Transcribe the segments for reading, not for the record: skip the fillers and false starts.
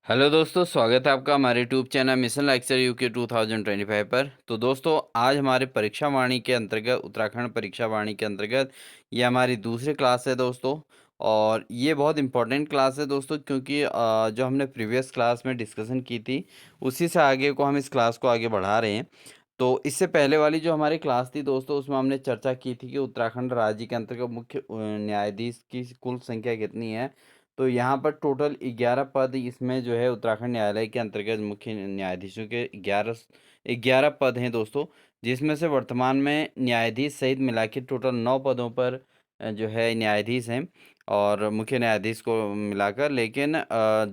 Hello दोस्तों, स्वागत है आपका हमारे YouTube channel mission lecture UK 2025 पर। तो दोस्तों, आज हमारे परीक्षा वाणी के अंतर्गत उत्तराखंड परीक्षा वाणी के अंतर्गत ये हमारी दूसरी क्लास है दोस्तों। और ये बहुत इंपॉर्टेंट क्लास है दोस्तों, क्योंकि जो हमने प्रीवियस क्लास में डिस्कशन की थी उसी से आगे को हम इस क्लास को आगे बढ़ा रहे हैं। तो इससे पहले वाली जो हमारी क्लास थी दोस्तों, उसमें हमने चर्चा की थी कि उत्तराखंड राज्य के अंतर्गत मुख्य न्यायाधीश की कुल संख्या कितनी है। तो यहाँ पर टोटल 11 पद इसमें जो है उत्तराखंड न्यायालय के अंतर्गत मुख्य न्यायाधीशों के 11 पद हैं दोस्तों। जिसमें से वर्तमान में न्यायाधीश सहित मिला के टोटल 9 पदों पर जो है न्यायाधीश हैं। और मुख्य न्यायाधीश को मिलाकर, लेकिन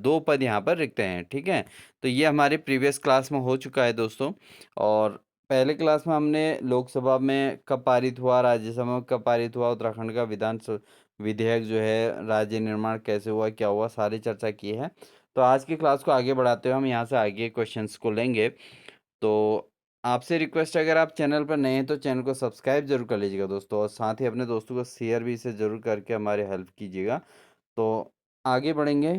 2 पद यहाँ पर रिक्त हैं, ठीक है। तो ये हमारे प्रीवियस क्लास में हो चुका है दोस्तों। और पहले क्लास में हमने लोकसभा में कब पारित हुआ, राज्यसभा में कब पारित हुआ, उत्तराखंड का विधेयक जो है राज्य निर्माण कैसे हुआ, क्या हुआ, सारी चर्चा की है। तो आज की क्लास को आगे बढ़ाते हुए हम यहाँ से आगे क्वेश्चंस को लेंगे। तो आपसे रिक्वेस्ट है, अगर आप चैनल पर नए हैं तो चैनल को सब्सक्राइब जरूर कर लीजिएगा दोस्तों, और साथ ही अपने दोस्तों को शेयर भी इसे जरूर करके हमारे हेल्प कीजिएगा। तो आगे बढ़ेंगे।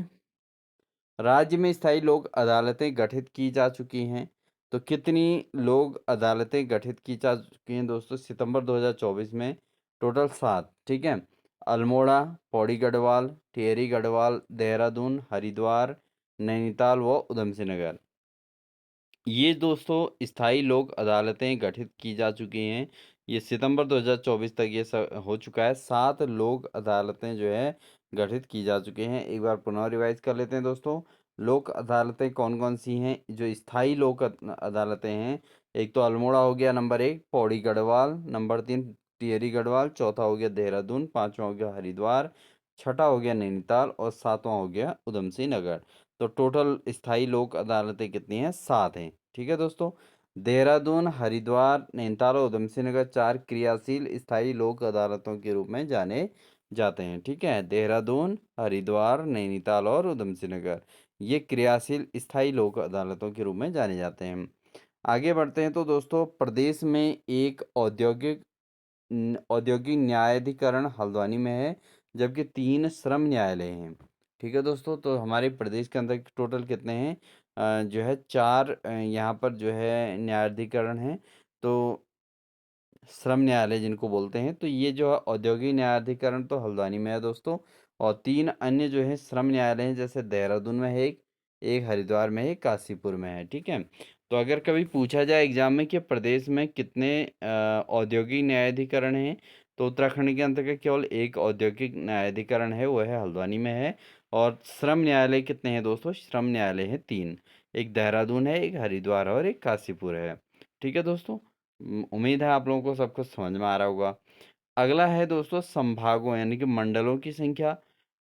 राज्य में स्थायी लोक अदालतें गठित की जा चुकी हैं। तो कितनी लोक अदालतें गठित की जा चुकी हैं दोस्तों सितंबर 2024 में? टोटल 7, ठीक है। अल्मोड़ा, पौड़ी गढ़वाल, टिहरी गढ़वाल, देहरादून, हरिद्वार, नैनीताल व ऊधम सिंह नगर। ये दोस्तों स्थायी लोक अदालतें गठित की जा चुकी हैं। ये सितंबर 2024 तक ये हो चुका है। 7 लोक अदालतें जो है गठित की जा चुकी हैं। एक बार पुनः रिवाइज कर लेते हैं दोस्तों। लोक अदालतें कौन कौन सी हैं जो स्थायी लोक अदालतें हैं? एक तो अल्मोड़ा हो गया नंबर 1, पौड़ी गढ़वाल नंबर 3, टिहरी गढ़वाल, चौथा हो गया देहरादून, पांचवा हो गया हरिद्वार, छठा हो गया नैनीताल और सातवां हो गया ऊधम सिंह नगर। तो टोटल स्थायी लोक अदालतें कितनी हैं? 7 हैं, ठीक है दोस्तों। देहरादून, हरिद्वार, नैनीताल और ऊधम सिंह नगर 4 क्रियाशील स्थायी लोक अदालतों के रूप में जाने जाते हैं, ठीक है। देहरादून, हरिद्वार, नैनीताल और ऊधम सिंह नगर ये क्रियाशील स्थायी लोक अदालतों के रूप में जाने जाते हैं। आगे बढ़ते हैं। तो दोस्तों, प्रदेश में एक औद्योगिक न्यायाधिकरण हल्द्वानी में है, जबकि 3 श्रम न्यायालय हैं, ठीक है दोस्तों। तो हमारे प्रदेश के अंदर टोटल कितने हैं? जो है 4 यहाँ पर जो है न्यायाधिकरण हैं। तो श्रम न्यायालय जिनको बोलते हैं, तो ये जो है औद्योगिक न्यायाधिकरण तो हल्द्वानी में है दोस्तों। और 3 अन्य जो है श्रम न्यायालय हैं, जैसे देहरादून में है एक, एक हरिद्वार में है, एक काशीपुर में है, ठीक है। तो अगर कभी पूछा जाए एग्जाम में कि प्रदेश में कितने औद्योगिक न्यायाधिकरण हैं, तो उत्तराखंड के अंतर्गत केवल एक औद्योगिक न्यायाधिकरण है, वो है हल्द्वानी में है। और श्रम न्यायालय कितने हैं दोस्तों? श्रम न्यायालय हैं 3, एक देहरादून है, एक हरिद्वार है और एक काशीपुर है, ठीक है दोस्तों। उम्मीद है आप लोगों को सब कुछ समझ में आ रहा होगा। अगला है दोस्तों संभागों यानी कि मंडलों की संख्या।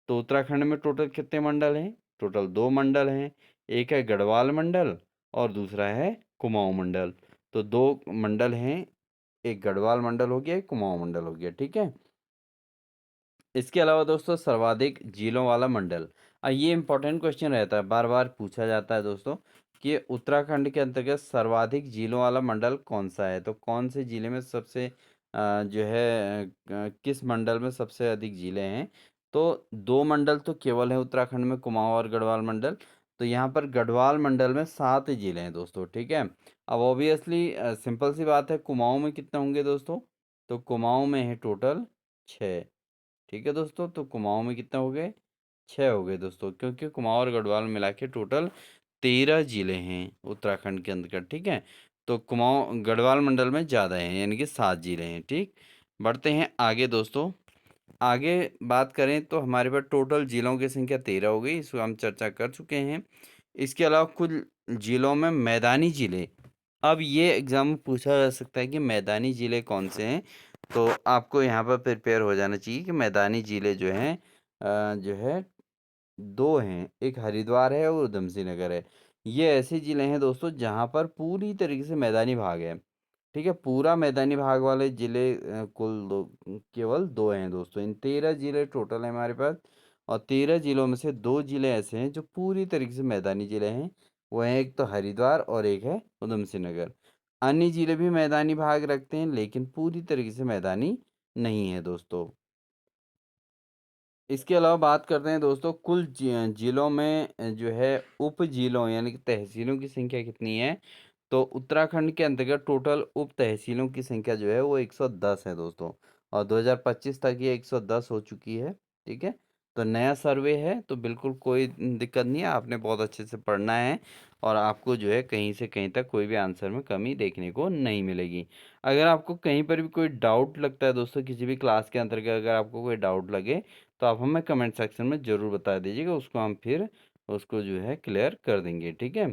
तो उत्तराखंड में टोटल कितने मंडल हैं? टोटल 2 मंडल हैं। एक है गढ़वाल मंडल और दूसरा है कुमाऊं मंडल। तो 2 मंडल हैं, एक गढ़वाल मंडल हो गया, एक कुमाऊं मंडल हो गया, ठीक है। इसके अलावा दोस्तों सर्वाधिक झीलों वाला मंडल। ये इंपॉर्टेंट क्वेश्चन रहता है, बार बार पूछा जाता है दोस्तों कि उत्तराखंड के अंतर्गत सर्वाधिक झीलों वाला मंडल कौन सा है। तो कौन से जिले में सबसे जो है किस मंडल में सबसे अधिक झीलें हैं? तो 2 मंडल तो केवल है उत्तराखंड में, कुमाऊं और गढ़वाल मंडल। तो यहाँ पर गढ़वाल मंडल में 7 जिले हैं दोस्तों, ठीक है। अब ऑब्वियसली सिंपल सी बात है, कुमाऊं में कितने होंगे दोस्तों? तो कुमाऊं में है टोटल 6, ठीक है दोस्तों। तो कुमाऊं में कितने हो गए? 6 हो गए दोस्तों, क्योंकि कुमाऊं और गढ़वाल मिला के टोटल 13 जिले हैं उत्तराखंड के अंतर्गत, ठीक है। तो कुमाऊं गढ़वाल मंडल में ज़्यादा हैं, यानी कि 7 जिले हैं, ठीक। बढ़ते हैं आगे दोस्तों। आगे बात करें तो हमारे पास टोटल जिलों की संख्या 13 हो गई, इसको हम चर्चा कर चुके हैं। इसके अलावा कुछ जिलों में मैदानी जिले। अब ये एग्जाम में पूछा जा सकता है कि मैदानी जिले कौन से हैं। तो आपको यहाँ पर प्रिपेयर हो जाना चाहिए कि मैदानी जिले जो हैं जो है 2 हैं, एक हरिद्वार है और ऊधम सिंह नगर है। ये ऐसे जिले हैं दोस्तों जहाँ पर पूरी तरीके से मैदानी भाग है, ठीक है। पूरा मैदानी भाग वाले जिले कुल केवल 2 हैं दोस्तों। इन 13 जिले टोटल है हमारे पास। और 13 जिलों में से 2 जिले ऐसे हैं जो पूरी तरीके से मैदानी जिले हैं। वो हैं एक तो हरिद्वार और एक है ऊधम सिंह नगर। अन्य जिले भी मैदानी भाग रखते हैं, लेकिन पूरी तरीके से मैदानी नहीं है दोस्तों। इसके अलावा बात करते हैं दोस्तों कुल जिलों में जो है उप जिलों यानी कि तहसीलों की संख्या कितनी है। तो उत्तराखंड के अंतर्गत टोटल उप तहसीलों की संख्या जो है वो 110 है दोस्तों। और 2025 तक ये 110 हो चुकी है। ठीक है। तो नया सर्वे है तो बिल्कुल कोई दिक्कत नहीं है, आपने बहुत अच्छे से पढ़ना है और आपको जो है कहीं से कहीं तक कोई भी आंसर में कमी देखने को नहीं मिलेगी। अगर आपको कहीं पर भी कोई डाउट लगता है दोस्तों, किसी भी क्लास के अंतर्गत अगर आपको कोई डाउट लगे तो आप हमें कमेंट सेक्शन में ज़रूर बता दीजिएगा, उसको हम फिर उसको जो है क्लियर कर देंगे। ठीक है।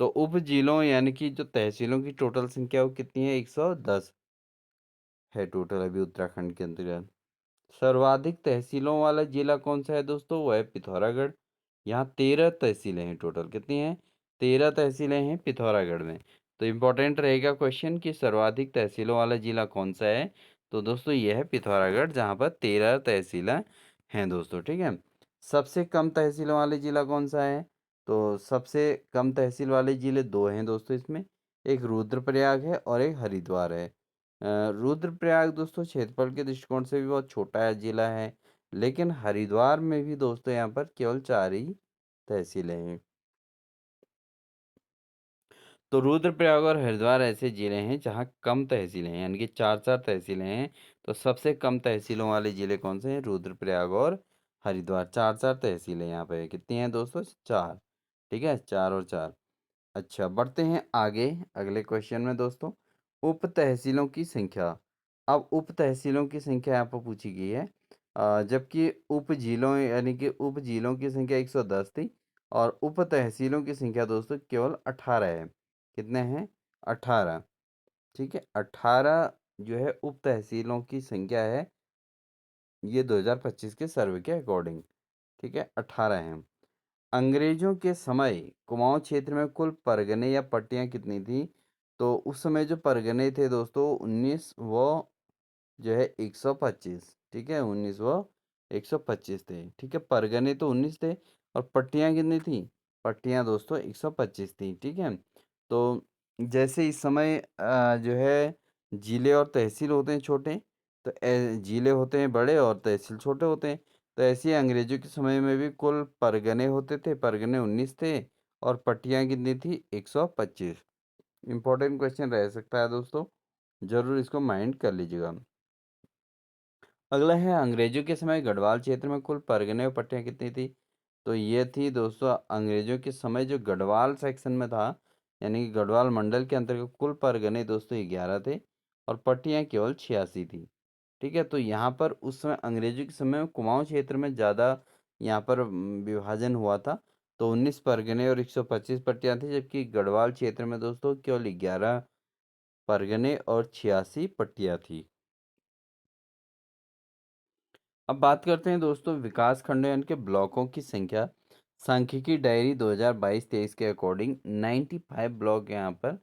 तो उप जिलों यानी कि जो तहसीलों की टोटल संख्या वो कितनी है, 110 है टोटल अभी उत्तराखंड के अंतर्गत। सर्वाधिक तहसीलों वाला जिला कौन सा है दोस्तों, वो है पिथौरागढ़। यहाँ 13 तहसीलें हैं टोटल, कितनी हैं, 13 तहसीलें हैं पिथौरागढ़ में। तो इम्पोर्टेंट रहेगा क्वेश्चन कि सर्वाधिक तहसीलों वाला जिला कौन सा है। तो दोस्तों ये है पिथौरागढ़, जहाँ पर 13 तहसीलें हैं दोस्तों। ठीक है। सबसे कम तहसीलों वाले जिला कौन सा है। तो सबसे कम तहसील वाले जिले दो हैं दोस्तों इसमें, एक रुद्रप्रयाग है और एक हरिद्वार है। रुद्रप्रयाग दोस्तों क्षेत्रफल के दृष्टिकोण से भी बहुत छोटा है जिला है, लेकिन हरिद्वार में भी दोस्तों यहाँ पर केवल 4 ही तहसीलें हैं। तो रुद्रप्रयाग और हरिद्वार ऐसे जिले हैं जहाँ कम तहसीलें हैं, यानी कि 4-4 तहसीलें हैं। तो सबसे कम तहसीलों वाले जिले कौन से हैं, रुद्रप्रयाग और हरिद्वार। 4-4 तहसीलें यहाँ पे कितनी हैं दोस्तों, 4। ठीक है, 4 और 4। अच्छा, बढ़ते हैं आगे अगले क्वेश्चन में दोस्तों। उप तहसीलों की संख्या। अब उप तहसीलों की संख्या यहाँ पर पूछी गई है। जबकि उप जिलों यानी कि उप जिलों की संख्या 110 थी और उप तहसीलों की संख्या दोस्तों केवल 18 है। कितने हैं, 18। ठीक है, 18 जो है उप तहसीलों की संख्या है, ये 2025 के सर्वे के अकॉर्डिंग। ठीक है, 18 हैं। अंग्रेजों के समय कुमाऊं क्षेत्र में कुल परगने या पट्टियां कितनी थी। तो उस समय जो परगने थे दोस्तों 19 वो जो है 125। ठीक है, 19 वो 125 थे। ठीक है, परगने तो 19 थे और पट्टियां कितनी थी, पट्टियां दोस्तों 125 थी। ठीक है। तो जैसे इस समय जो है जिले और तहसील होते हैं छोटे, तो जिले होते हैं बड़े और तहसील छोटे होते हैं। तो ऐसे ही अंग्रेजों के समय में भी कुल परगने होते थे, परगने 19 थे और पट्टियां कितनी थी, 125। इंपॉर्टेंट क्वेश्चन रह सकता है दोस्तों, जरूर इसको माइंड कर लीजिएगा। अगला है अंग्रेजों के समय गढ़वाल क्षेत्र में कुल परगने और पट्टियां कितनी थी। तो ये थी दोस्तों अंग्रेजों के समय जो गढ़वाल सेक्शन में था, यानी कि गढ़वाल मंडल के अंतर्गत कुल परगने दोस्तों 11 थे और पट्टियां केवल 86 थी। ठीक है। तो यहाँ पर उस समय अंग्रेजों के समय में कुमाऊं क्षेत्र में ज़्यादा यहाँ पर विभाजन हुआ था। तो 19 परगने और 125 पट्टियां थी, जबकि गढ़वाल क्षेत्र में दोस्तों केवल 11 परगने और 86 पट्टियां थी। अब बात करते हैं दोस्तों विकास खंडों यानी कि ब्लॉकों की संख्या। सांख्यिकी डायरी 2022-23 के अकॉर्डिंग 95 ब्लॉक यहाँ पर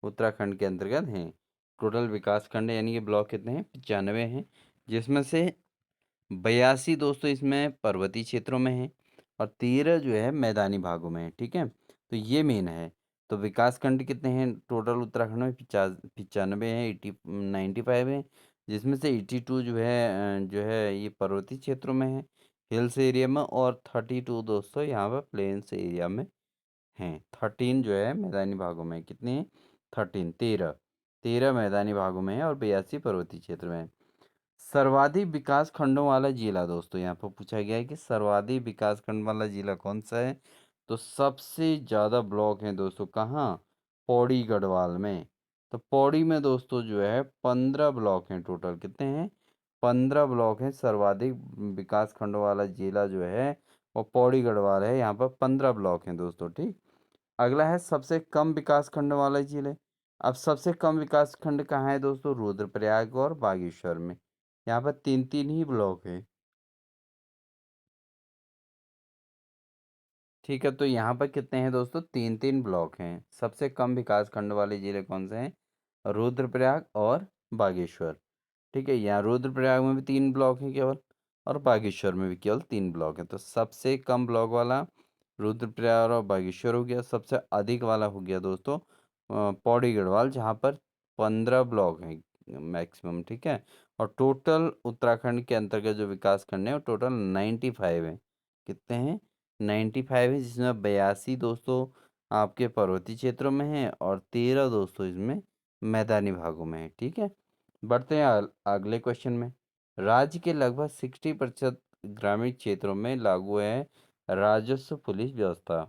उत्तराखंड के अंतर्गत हैं। टोटल विकास खंड यानी कि ब्लॉक कितने हैं, 95 हैं, जिसमें से 82 दोस्तों इसमें पर्वतीय क्षेत्रों में है और 13 जो है मैदानी भागों में है। ठीक है। तो ये मेन है। तो विकास खंड कितने हैं टोटल उत्तराखंड में, 95 है, 95 है, जिसमें से 82 जो है ये पर्वतीय क्षेत्रों में है, हिल्स एरिया में, और 32 दोस्तों यहाँ पर प्लेन्स एरिया में हैं। 13 जो है मैदानी भागों में, कितने हैं, 13, 13 मैदानी भागों में है और 82 पर्वतीय क्षेत्र में है। सर्वाधिक विकास खंडों वाला जिला दोस्तों यहाँ पर पूछा गया है कि सर्वाधिक विकास खंड वाला जिला कौन सा है। तो सबसे ज़्यादा ब्लॉक हैं दोस्तों कहाँ, पौड़ी गढ़वाल में। तो पौड़ी में दोस्तों जो है 15 ब्लॉक हैं टोटल, कितने हैं, 15 ब्लॉक हैं। सर्वाधिक विकास खंडों वाला जिला जो है वो पौड़ी गढ़वाल है, यहाँ पर 15 ब्लॉक हैं दोस्तों। ठीक। अगला है सबसे कम विकास खंड वाला जिले। अब सबसे कम विकास खंड कहाँ है दोस्तों, रुद्रप्रयाग और बागेश्वर में। यहाँ पर 3-3 ही ब्लॉक है। ठीक है। तो यहाँ पर कितने हैं दोस्तों, 3-3 ब्लॉक हैं। सबसे कम विकास खंड वाले जिले कौन से हैं, रुद्रप्रयाग और बागेश्वर। ठीक है, यहाँ रुद्रप्रयाग में भी 3 ब्लॉक हैं केवल और बागेश्वर में भी केवल 3 ब्लॉक हैं। तो सबसे कम ब्लॉक वाला रुद्रप्रयाग और बागेश्वर हो गया, सबसे अधिक वाला हो गया दोस्तों पौड़ी गढ़वाल, जहाँ पर 15 ब्लॉक हैं। मैक्सिमम, ठीक है। और टोटल उत्तराखंड के अंतर्गत जो विकास खंड है वो टोटल 95 है। कितने हैं? 95 है, जिसमें 82 दोस्तों आपके पर्वतीय क्षेत्रों में है और 13 दोस्तों इसमें मैदानी भागों में है, ठीक है। बढ़ते हैं अगले क्वेश्चन में। राज्य के लगभग 60% ग्रामीण क्षेत्रों में लागू है राजस्व पुलिस व्यवस्था।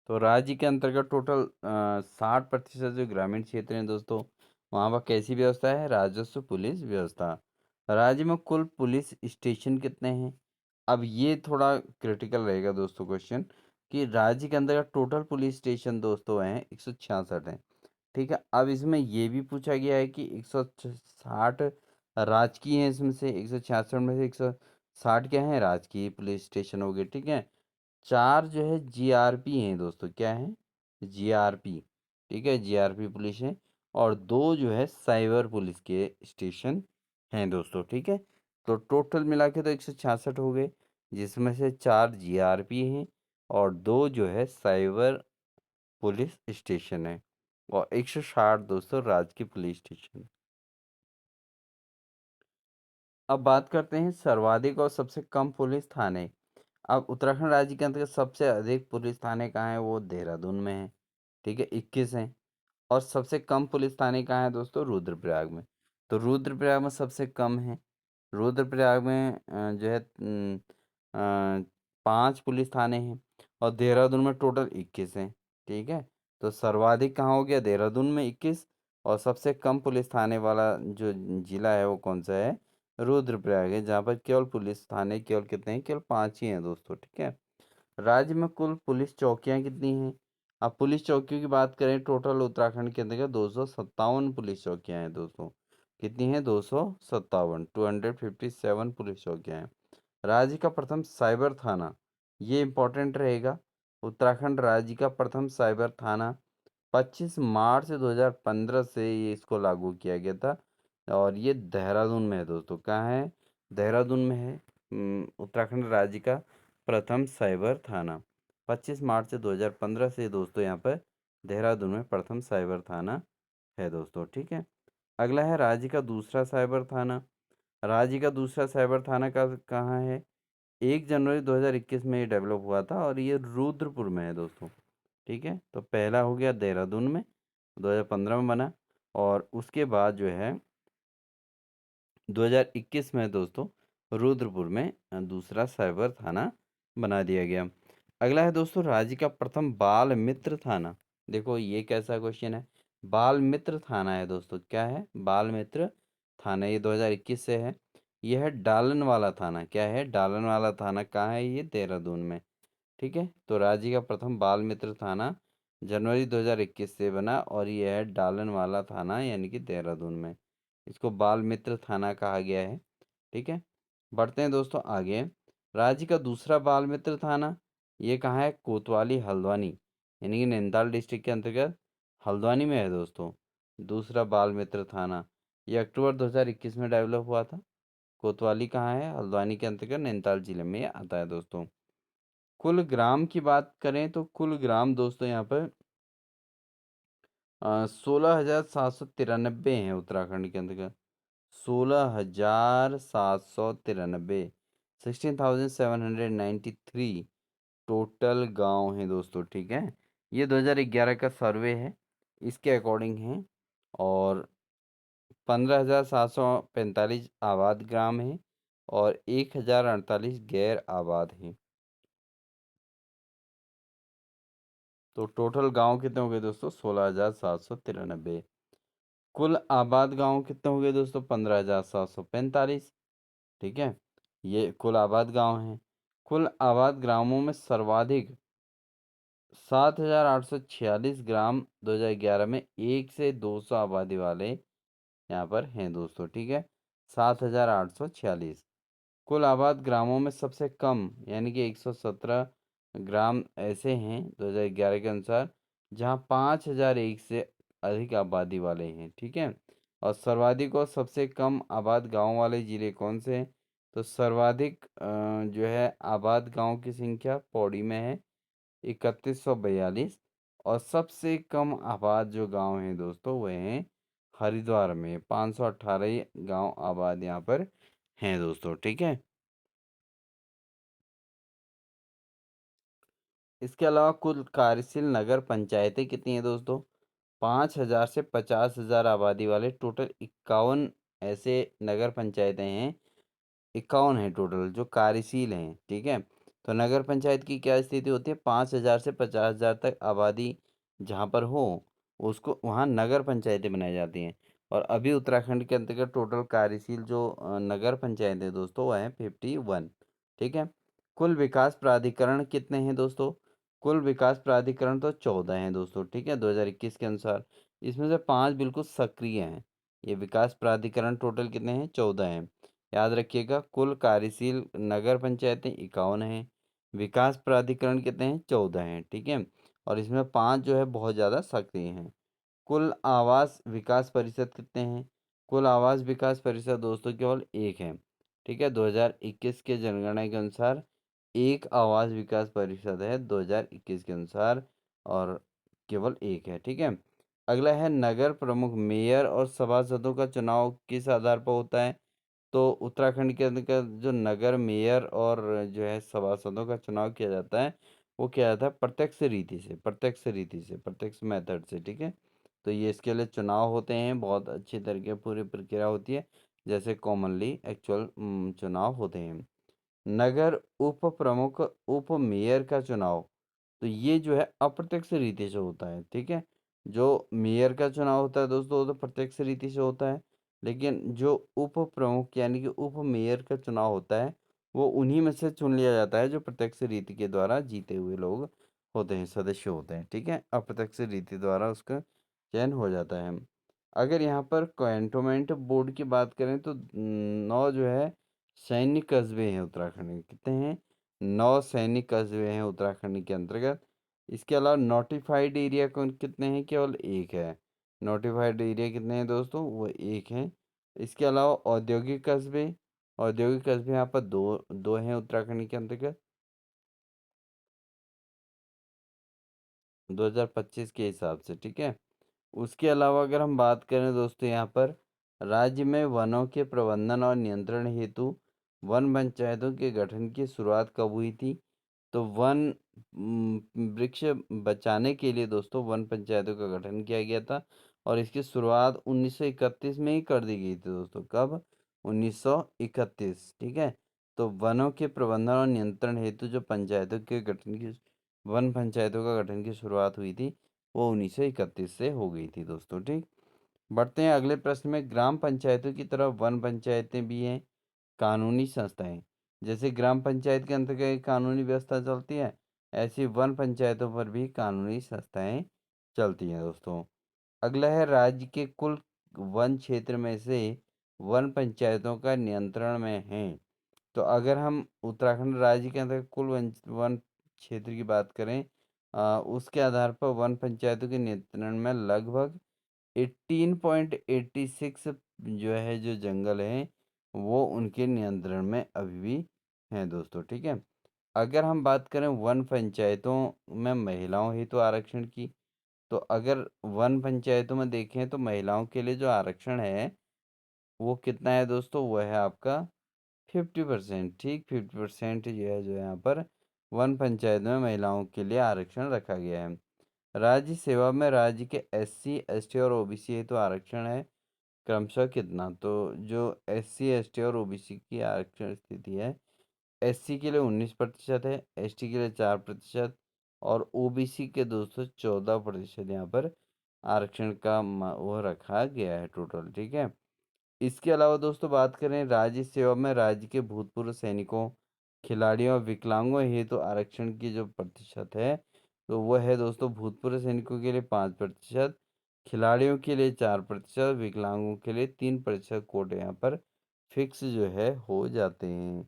तो राज्य के अंतर्गत टोटल 60% जो ग्रामीण क्षेत्र हैं दोस्तों, वहाँ पर कैसी व्यवस्था है? राजस्व पुलिस व्यवस्था। राज्य में कुल पुलिस स्टेशन कितने हैं? अब ये थोड़ा क्रिटिकल रहेगा दोस्तों क्वेश्चन, कि राज्य के अंतर्गत टोटल पुलिस स्टेशन दोस्तों हैं 166 हैं, ठीक है। अब इसमें ये भी पूछा गया है कि 160 राजकीय हैं, इसमें से 166 में से 160 क्या है? राजकीय पुलिस स्टेशन हो गए, ठीक है। 4 जो है जीआरपी हैं दोस्तों, क्या है? जीआरपी, ठीक है, जीआरपी पुलिस है। और 2 जो है साइबर पुलिस के स्टेशन हैं दोस्तों, ठीक है। तो टोटल मिला के तो 166 हो गए, जिसमें से 4 जीआरपी हैं और 2 जो है साइबर पुलिस स्टेशन है, और 160 दोस्तों राज्य की पुलिस स्टेशन। अब बात करते हैं सर्वाधिक और सबसे कम पुलिस थाने। अब उत्तराखंड राज्य के अंतर्गत सबसे अधिक पुलिस थाने कहाँ है? वो देहरादून में है, ठीक है, 21 हैं। और सबसे कम पुलिस थाने कहाँ है दोस्तों? रुद्रप्रयाग में। तो रुद्रप्रयाग में सबसे कम है। रुद्रप्रयाग में जो है 5 पुलिस थाने हैं, और देहरादून में टोटल 21 हैं, ठीक है। तो सर्वाधिक कहाँ हो गया? देहरादून में 21, और सबसे कम पुलिस थाने वाला जो जिला है वो कौन सा है? रुद्रप्रयाग है, जहाँ पर केवल पुलिस थाने केवल कितने हैं? केवल 5 ही हैं दोस्तों, ठीक है। राज्य में कुल पुलिस चौकियां कितनी हैं? अब पुलिस चौकियों की बात करें, टोटल उत्तराखंड के अंतर्गत 257 पुलिस चौकियां हैं दोस्तों। कितनी हैं? 257, 257 पुलिस चौकियां हैं। राज्य का प्रथम साइबर थाना, ये इंपॉर्टेंट रहेगा। उत्तराखंड राज्य का प्रथम साइबर थाना 25 मार्च 2015 से ये इसको लागू किया गया था, और ये देहरादून में है दोस्तों। कहाँ है? देहरादून में है। उत्तराखंड राज्य का प्रथम साइबर थाना 25 मार्च 2015 से दोस्तों यहाँ पर देहरादून में प्रथम साइबर थाना है दोस्तों, ठीक है। अगला है राज्य का दूसरा साइबर थाना। राज्य का दूसरा साइबर थाना का कहाँ है? 1 जनवरी 2021 में ये डेवलप हुआ था, और ये रुद्रपुर में है दोस्तों, ठीक है। तो पहला हो गया देहरादून में, 2015 में बना, और उसके बाद जो है 2021 में दोस्तों रुद्रपुर में दूसरा साइबर थाना बना दिया गया। अगला है दोस्तों राज्य का प्रथम बाल मित्र थाना। देखो ये कैसा क्वेश्चन है? बाल मित्र थाना है दोस्तों, क्या है? बाल मित्र थाना, ये 2021 से है। यह है डालन वाला थाना, क्या है? डालन वाला थाना कहाँ है? ये देहरादून में, ठीक है। तो राज्य का प्रथम बाल मित्र थाना जनवरी 2021 से बना, और यह है डालन वाला थाना यानी कि देहरादून में। इसको बाल मित्र थाना कहा गया है, ठीक है। बढ़ते हैं दोस्तों आगे। राज्य का दूसरा बाल मित्र थाना ये कहाँ है? कोतवाली हल्द्वानी, यानी कि नैनीताल डिस्ट्रिक्ट के अंतर्गत हल्द्वानी में है दोस्तों दूसरा बाल मित्र थाना। ये अक्टूबर 2021 में डेवलप हुआ था। कोतवाली कहाँ है? हल्द्वानी के अंतर्गत नैनीताल जिले में ये आता है दोस्तों। कुल ग्राम की बात करें तो कुल ग्राम दोस्तों यहाँ पर 16,793 हैं उत्तराखंड के अंतर्गत। 16,793, 16,793 टोटल गांव हैं दोस्तों, ठीक है। ये 2011 का सर्वे है, इसके अकॉर्डिंग है। और 15,745 आबाद ग्राम हैं, और 1,048 गैर आबाद हैं। तो टोटल गांव कितने हो गए दोस्तों? 16,793। कुल आबाद गांव कितने हो गए दोस्तों? 15,745, ठीक है। ये कुल आबाद गांव हैं। कुल आबाद ग्रामों में सर्वाधिक 7,846 ग्राम 2011 में 1 से 200 आबादी वाले यहाँ पर हैं दोस्तों, ठीक है। 7,846। कुल आबाद ग्रामों में सबसे कम यानी कि 117 ग्राम ऐसे हैं 2011 के अनुसार जहां 5,001 से अधिक आबादी वाले हैं, ठीक है। और सर्वाधिक और सबसे कम आबाद गांव वाले जिले कौन से हैं? तो सर्वाधिक जो है आबाद गांव की संख्या पौड़ी में है 3142, और सबसे कम आबाद जो गांव हैं दोस्तों वह हैं हरिद्वार में, 518 गांव आबाद यहाँ पर हैं दोस्तों। ठीक है। इसके अलावा कुल कार्यशील नगर पंचायतें कितनी हैं दोस्तों? 5,000 से 50,000 आबादी वाले टोटल 51 ऐसे नगर पंचायतें हैं। 51 है टोटल जो कार्यशील हैं। ठीक है। तो नगर पंचायत की क्या स्थिति होती है? 5,000 से 50,000 तक आबादी जहाँ पर हो उसको वहाँ नगर पंचायतें बनाई जाती हैं। और अभी उत्तराखंड के अंतर्गत टोटल कार्यशील जो नगर पंचायत है दोस्तों वह है 51। ठीक है। कुल विकास प्राधिकरण कितने हैं दोस्तों? कुल विकास प्राधिकरण तो 14 हैं दोस्तों। ठीक है, 2021 के अनुसार। इसमें से 5 बिल्कुल सक्रिय हैं। ये विकास प्राधिकरण टोटल कितने हैं? 14 हैं। याद रखिएगा, कुल कार्यशील नगर पंचायतें 51 हैं, विकास प्राधिकरण कितने हैं? 14 हैं। ठीक है। और इसमें 5 जो है बहुत ज़्यादा सक्रिय हैं। कुल आवास विकास परिषद कितने हैं? कुल आवास विकास परिषद दोस्तों केवल एक है। ठीक है, 2021 के जनगणना के अनुसार एक आवास विकास परिषद है 2021 के अनुसार, और केवल एक है। ठीक है। अगला है नगर प्रमुख, मेयर और सभासदों का चुनाव किस आधार पर होता है? तो उत्तराखंड के अंदर का जो नगर मेयर और जो है सभासदों का चुनाव किया जाता है वो किया जाता है प्रत्यक्ष मेथड से। ठीक है। तो ये इसके लिए चुनाव होते हैं, बहुत अच्छी तरीके पूरी प्रक्रिया होती है, जैसे कॉमनली एक्चुअल चुनाव होते हैं। नगर उप प्रमुख, उप मेयर का चुनाव, तो ये जो है अप्रत्यक्ष रीति से होता है। ठीक है। जो मेयर का चुनाव होता है दोस्तों वो तो प्रत्यक्ष रीति से होता है, लेकिन जो उप प्रमुख यानी कि उप मेयर का चुनाव होता है वो उन्हीं में से चुन लिया जाता है जो प्रत्यक्ष रीति के द्वारा जीते हुए लोग होते हैं, सदस्य होते हैं। ठीक है, अप्रत्यक्ष रीति द्वारा उसका चयन हो जाता है। अगर यहाँ पर कैंटोनमेंट बोर्ड की बात करें तो 9 जो है सैन्य कस्बे हैं उत्तराखंड में। कितने हैं? 9 सैनिक कस्बे हैं उत्तराखंड के अंतर्गत। इसके अलावा नोटिफाइड एरिया कौन कितने हैं? केवल एक है। नोटिफाइड एरिया कितने हैं दोस्तों? वो एक हैं। इसके अलावा औद्योगिक कस्बे यहाँ पर दो दो हैं उत्तराखंड के अंतर्गत 2025 के हिसाब से। ठीक है। उसके अलावा अगर हम बात करें दोस्तों यहाँ पर राज्य में वनों के प्रबंधन और नियंत्रण हेतु वन पंचायतों के गठन की शुरुआत कब हुई थी? तो वृक्ष बचाने के लिए दोस्तों वन पंचायतों का गठन किया गया था, और इसकी शुरुआत 1931 में ही कर दी गई थी दोस्तों। कब? 1931। ठीक है। तो वनों के प्रबंधन और नियंत्रण हेतु जो पंचायतों के गठन की वन पंचायतों का गठन की शुरुआत हुई थी वो 1931 से हो गई थी दोस्तों। ठीक। बढ़ते हैं अगले प्रश्न में। ग्राम पंचायतों की तरह वन पंचायतें भी हैं कानूनी संस्थाएं। जैसे ग्राम पंचायत के अंतर्गत एक कानूनी व्यवस्था चलती है, ऐसी वन पंचायतों पर भी कानूनी संस्थाएं चलती हैं दोस्तों। अगला है राज्य के कुल वन क्षेत्र में से वन पंचायतों का नियंत्रण में है। तो अगर हम उत्तराखंड राज्य के अंदर कुल वन वन क्षेत्र की बात करें, उसके आधार पर वन पंचायतों के नियंत्रण में लगभग 18.86 जो है जो जंगल है वो उनके नियंत्रण में अभी भी हैं दोस्तों। ठीक है। अगर हम बात करें वन पंचायतों में महिलाओं हेतु आरक्षण की, तो अगर वन पंचायतों में देखें तो महिलाओं के लिए जो आरक्षण है वो कितना है दोस्तों? वो है आपका 50%। ठीक, 50% ये है जो यहाँ पर वन पंचायत में महिलाओं के लिए आरक्षण रखा गया है। राज्य सेवा में राज्य के SC ST और OBC हेतु आरक्षण है क्रमशः कितना? तो जो SC ST और OBC की आरक्षण स्थिति है, SC के लिए 19% है, ST के लिए 4% और OBC के दोस्तों 14% यहाँ पर आरक्षण का वो रखा गया है टोटल। ठीक है। इसके अलावा दोस्तों बात करें राज्य सेवा में राज्य के भूतपूर्व सैनिकों, खिलाड़ियों और विकलांगों हेतु आरक्षण की जो प्रतिशत है तो वह है दोस्तों भूतपूर्व सैनिकों के लिए 5%, खिलाड़ियों के लिए 4%, विकलांगों के लिए 3% कोटे यहाँ पर फिक्स जो है हो जाते हैं।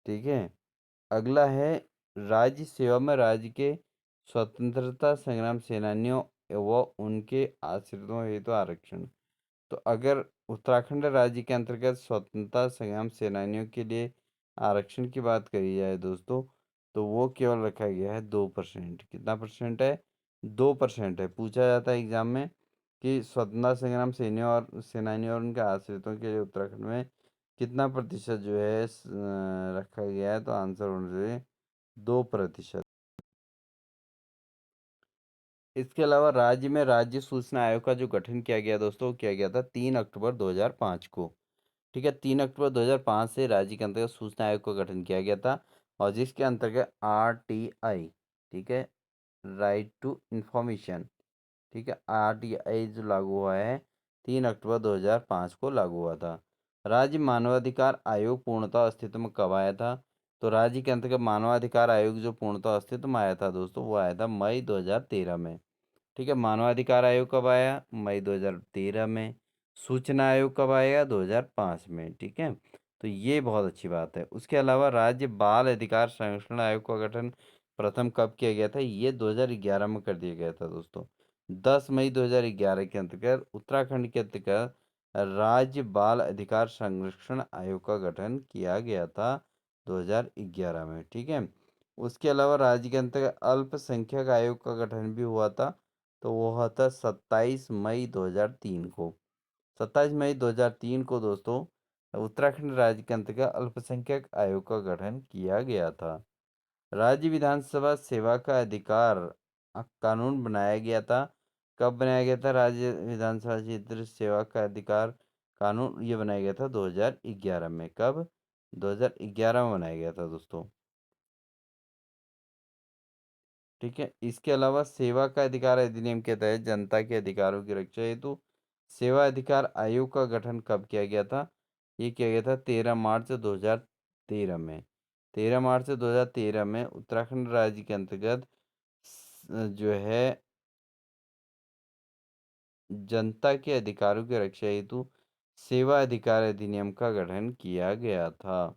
ठीक है। अगला है राज्य सेवा में राज्य के स्वतंत्रता संग्राम सेनानियों व उनके आश्रितों हेतु आरक्षण। तो अगर उत्तराखंड राज्य के अंतर्गत स्वतंत्रता संग्राम सेनानियों के लिए आरक्षण की बात करी जाए दोस्तों, तो वो केवल रखा गया है 2%। कितना परसेंट है? 2% है। पूछा जाता है एग्जाम में कि स्वतंत्रता संग्राम सेनानियों और उनके आश्रितों के लिए उत्तराखंड में कितना प्रतिशत जो है रखा गया है, तो आंसर होना चाहिए 2%। इसके अलावा राज्य में राज्य सूचना आयोग का जो गठन किया गया दोस्तों, वो किया गया था 3 अक्टूबर 2005 को। ठीक है, 3 अक्टूबर 2005 से राज्य के अंतर्गत सूचना आयोग का गठन किया गया था, और जिसके अंतर्गत RTI, ठीक है, राइट टू इंफॉर्मेशन, ठीक है, RTI जो लागू हुआ है 3 अक्टूबर 2005 को लागू हुआ था। राज्य मानवाधिकार आयोग पूर्णतः अस्तित्व में कब आया था? तो राज्य के अंतर्गत मानवाधिकार आयोग जो पूर्णतः अस्तित्व में आया था दोस्तों, वो आया था मई 2013 में। ठीक है, मानवाधिकार आयोग कब आया? मई 2013 में। सूचना आयोग कब आएगा? 2005 में। ठीक है, तो ये बहुत अच्छी बात है। उसके अलावा राज्य बाल अधिकार संरक्षण आयोग का गठन प्रथम कब किया गया था? ये 2011 में कर दिया गया था दोस्तों। 10 मई 2011 के अंतर्गत उत्तराखंड के अंतर्गत राज्य बाल अधिकार संरक्षण आयोग का गठन किया गया था 2011 में। ठीक है, उसके अलावा राज्य के अंतर्गत अल्पसंख्यक आयोग का गठन भी हुआ था, तो वो हुआ था 27 मई 2003 को। 27 मई 2003 को दोस्तों उत्तराखंड राज्य के अंतर्गत अल्पसंख्यक आयोग का गठन किया गया था। राज्य विधानसभा सेवा का अधिकार कानून बनाया गया था। कब बनाया गया था राज्य विधानसभा क्षेत्र सेवा का अधिकार कानून? ये बनाया गया था 2011 में। कब? 2011 में बनाया गया था दोस्तों। ठीक है, इसके अलावा सेवा का अधिकार अधिनियम के तहत जनता के अधिकारों की रक्षा हेतु सेवा अधिकार आयोग का गठन कब किया गया था? ये किया गया था 13 मार्च 2013 में। 13 मार्च 2013 में उत्तराखंड राज्य के अंतर्गत जो है जनता के अधिकारों की रक्षा हेतु सेवा अधिकार अधिनियम का गठन किया गया था।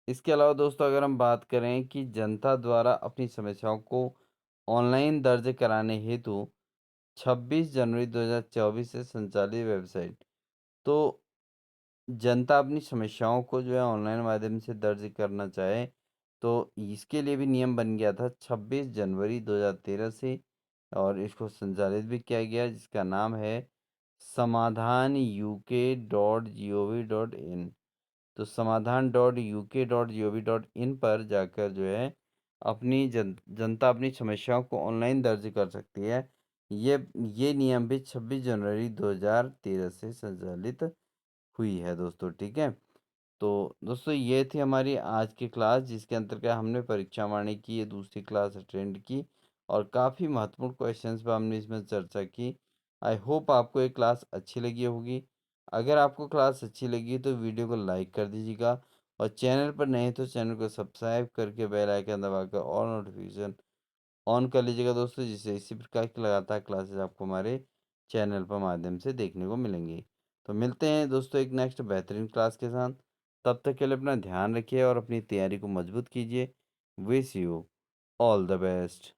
इसके अलावा दोस्तों अगर हम बात करें कि जनता द्वारा अपनी समस्याओं को ऑनलाइन दर्ज कराने हेतु 26 जनवरी 2024 से संचालित वेबसाइट, तो जनता अपनी समस्याओं को जो है ऑनलाइन माध्यम से दर्ज करना चाहे, तो इसके लिए भी नियम बन गया था 26 जनवरी 2013 से, और इसको संचालित भी किया गया, जिसका नाम है समाधान UK.gov.in। तो समाधान.UK.gov.in पर जाकर जो है अपनी जनता अपनी समस्याओं को ऑनलाइन दर्ज कर सकती है। ये ये नियम भी 26 जनवरी 2013 से संचालित हुई है दोस्तों। ठीक है, तो दोस्तों ये थी हमारी आज की क्लास, जिसके अंतर्गत हमने परीक्षा वाणी की ये दूसरी क्लास अटेंड की, और काफ़ी महत्वपूर्ण क्वेश्चंस पर हमने इसमें चर्चा की। आई होप आपको ये क्लास अच्छी लगी होगी। अगर आपको क्लास अच्छी लगी तो वीडियो को लाइक कर दीजिएगा, और चैनल पर नए हैं तो चैनल को सब्सक्राइब करके बेल आइकन दबाकर और नोटिफिकेशन ऑन कर लीजिएगा दोस्तों, जिससे इसी प्रकार की लगातार क्लासेस आपको हमारे चैनल पर माध्यम से देखने को मिलेंगी। तो मिलते हैं दोस्तों एक नेक्स्ट बेहतरीन क्लास के साथ। तब तक के लिए अपना ध्यान रखिए और अपनी तैयारी को मजबूत कीजिए। Wish you all the best.